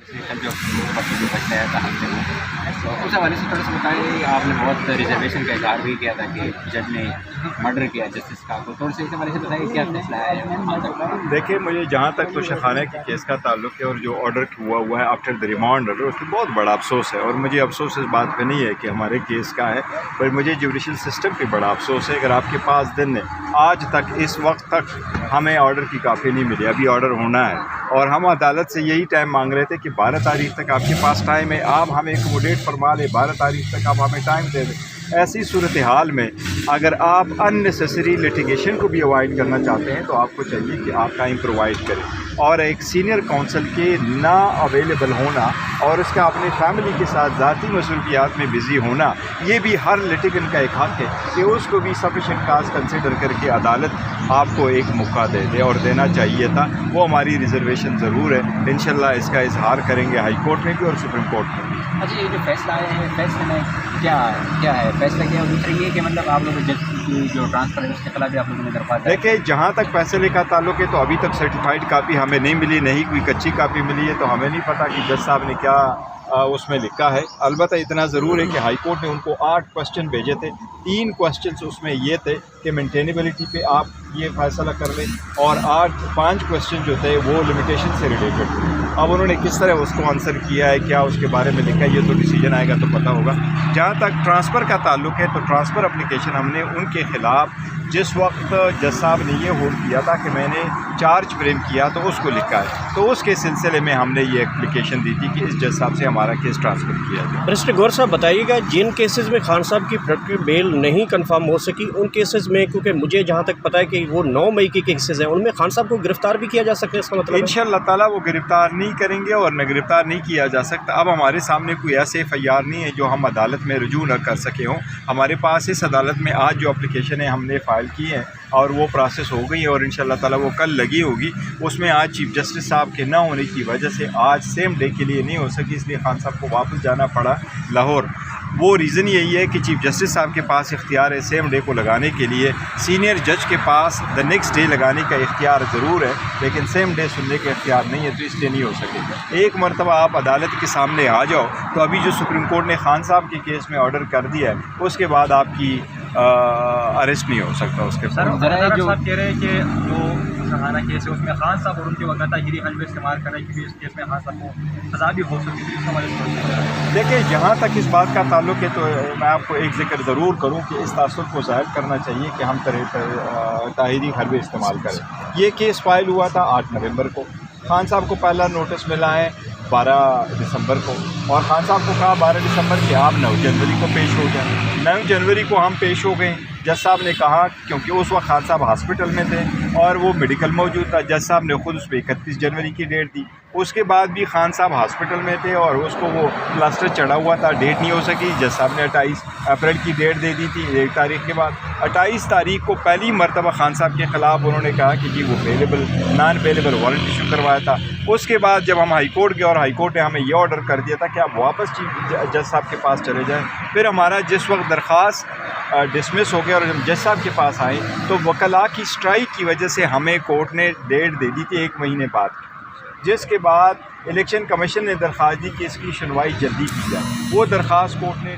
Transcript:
کل جو وقت جو بچ رہا تھا ہفتے میں، تو اس حوالے سے تھوڑا سا بتائیں. آپ نے بہت ریزرویشن کا اظہار بھی کیا تھا کہ جج نے مرڈر کیا جسٹس کا، تو تھوڑا سا اس حوالے سے بتائیے کیا فیصلہ ہے. دیکھیے مجھے جہاں تک تو شیخانہ کے کیس کا تعلق ہے اور جو آرڈر ہوا ہے آفٹر دا ریمانڈ آرڈر، اس میں بہت بڑا افسوس ہے. اور مجھے افسوس اس بات پہ نہیں ہے کہ ہمارے کیس کا ہے، پر مجھے جوڈیشل سسٹم پہ بڑا افسوس ہے. اگر آپ کے پاس دن ہے آج تک اس وقت تک ہمیں آرڈر کی کاپی نہیں ملی، ابھی آرڈر ہونا ہے اور ہم عدالت سے یہی ٹائم مانگ رہے تھے کہ 12 تاریخ تک آپ کے پاس ٹائم ہے، آپ ہمیں ایکوموڈیٹ فرما لیں، 12 تاریخ تک آپ ہمیں ٹائم دے دیں. ایسی صورتحال میں اگر آپ ان نیسیسری لٹیگیشن کو بھی اوائڈ کرنا چاہتے ہیں تو آپ کو چاہیے کہ آپ ٹائم پرووائڈ کریں. اور ایک سینئر کونسل کے نا اویلیبل ہونا اور اس کا اپنے فیملی کے ساتھ ذاتی مصروفیات میں بزی ہونا، یہ بھی ہر لٹیگن کا ایک حق ہے کہ اس کو بھی سفیشینٹ کاز کنسیڈر کر کے عدالت آپ کو ایک موقع دے دے، اور دینا چاہیے تھا. وہ ہماری ریزرویشن ضرور ہے، انشاءاللہ اس کا اظہار کریں گے ہائی کورٹ میں بھی اور سپریم کورٹ میں بھی. اچھا، یہ جو فیصلہ آیا ہے فیصلے میں کیا ہے فیصلہ کیا ہے؟ اور دوسرا یہ کہ مطلب آپ لوگ جج کی جو ٹرانسفر ہے اس کے خلاف بھی آپ لوگوں نے درخواست. دیکھیں جہاں تک فیصلے کا تعلق ہے تو ابھی تک سرٹیفائڈ کاپی ہمیں نہیں ملی، نہیں کوئی کچی کاپی ملی ہے، تو ہمیں نہیں پتہ کہ جج صاحب نے کیا اس میں لکھا ہے. البتہ اتنا ضرور ہے کہ ہائی کورٹ نے ان کو 8 کوسچن بھیجے تھے. 3 کوسچنس اس میں یہ تھے کہ مینٹینیبلٹی پہ آپ یہ فیصلہ کر لیں، اور 5 کوسچن جو تھے وہ لمیٹیشن سے ریلیٹڈ تھے. اب انہوں نے کس طرح اس کو آنسر کیا ہے، کیا اس کے بارے میں لکھا ہے، یہ تو ڈیسیجن آئے گا تو پتہ ہوگا. جہاں تک ٹرانسفر کا تعلق ہے تو ٹرانسفر اپلیکیشن ہم نے ان کے خلاف جس وقت جج صاحب نے یہ ہولڈ کیا تھا کہ میں نے چارج فریم کیا تو اس کو لکھا ہے، تو اس کے سلسلے میں ہم نے یہ اپلیکیشن دی تھی کہ اس جج صاحب سے ہمارا کیس ٹرانسفر کیا جائے. برسٹر گور صاحب بتائیے گا، جن کیسز میں خان صاحب کی پروڈکٹیو بیل نہیں کنفرم ہو سکی ان کیسز میں، کیونکہ مجھے جہاں تک پتہ ہے کہ وہ 9 مئی کے کیسز ہیں، ان میں خان صاحب کو گرفتار بھی کیا جا سکتا ہے، اس کا مطلب انشاءاللہ تعالیٰ وہ گرفتار نہیں کریں گے اور نہ گرفتار نہیں کیا جا سکتا. اب ہمارے سامنے کوئی ایسے FIR نہیں ہے جو ہم عدالت میں رجوع نہ کر سکے ہوں. ہمارے پاس اس عدالت میں آج جو اپلیکیشن ہے ہم نے فائل کی ہے اور وہ پروسیس ہو گئی ہے، اور انشاءاللہ تعالیٰ وہ کل لگی ہوگی. اس میں آج چیف جسٹس صاحب کے نہ ہونے کی وجہ سے آج سیم ڈے کے لیے نہیں ہو سکی، اس لیے خان صاحب کو واپس جانا پڑا لاہور. وہ ریزن یہی ہے کہ چیف جسٹس صاحب کے پاس اختیار ہے سیم ڈے کو لگانے کے لیے، سینئر جج کے پاس دا نیکسٹ ڈے لگانے کا اختیار ضرور ہے لیکن سیم ڈے سننے کا اختیار نہیں ہے، تو اس لیے نہیں ہو سکے گا. ایک مرتبہ آپ عدالت کے سامنے آ جاؤ تو ابھی جو سپریم کورٹ نے خان صاحب کے کیس میں آرڈر کر دیا ہے اس کے بعد آپ کی اریسٹ نہیں ہو سکتا. اس کے سر جو کہہ رہے ہیں کہ جو شاہانہ کیس ہے اس میں خان صاحب اور ان کے وکلا ہیری حلوے استعمال کر رہے ہیں کیونکہ اس کیس میں خان صاحب کو سزا بھی ہو سکتی ہے. اس حوالے سے دیکھیں جہاں تک اس بات کا تعلق ہے تو میں آپ کو ایک ذکر ضرور کروں کہ اس تاثر کو ظاہر کرنا چاہیے کہ ہم طاہری حلوے استعمال کریں. یہ کیس فائل ہوا تھا 8 نومبر کو، خان صاحب کو پہلا نوٹس ملا ہے 12 دسمبر کو، اور خان صاحب کو کہا 12 دسمبر کہ آپ 9 جنوری کو پیش ہو جائیں. 9 جنوری کو ہم پیش ہو گئے. جج صاحب نے کہا، کیونکہ اس وقت خان صاحب ہاسپٹل میں تھے اور وہ میڈیکل موجود تھا، جج صاحب نے خود اس پہ 31 جنوری کی ڈیٹ دی. اس کے بعد بھی خان صاحب ہاسپٹل میں تھے اور اس کو وہ پلاسٹر چڑھا ہوا تھا، ڈیٹ نہیں ہو سکی. جج صاحب نے 28 اپریل کی ڈیٹ دے دی تھی، 1 تاریخ کے بعد. 28 تاریخ کو پہلی مرتبہ خان صاحب کے خلاف انہوں نے کہا کہ جی وہ نان بیلیبل وارنٹ ایشو کروایا تھا. اس کے بعد جب ہم ہائی کورٹ گئے اور ہائی کورٹ نے ہمیں یہ آرڈر کر دیا تھا کہ آپ واپس جج صاحب کے پاس چلے جائیں. پھر ہمارا جس وقت درخواست ڈسمس ہو گیا اور جب جج صاحب کے پاس آئے تو وکلاء کی اسٹرائک کی وجہ سے ہمیں کورٹ نے ڈیٹ دے دی تھی 1 مہینے بعد، جس کے بعد الیکشن کمیشن نے درخواست دی کہ اس کی سنوائی جلدی کی جائے. وہ درخواست کورٹ نے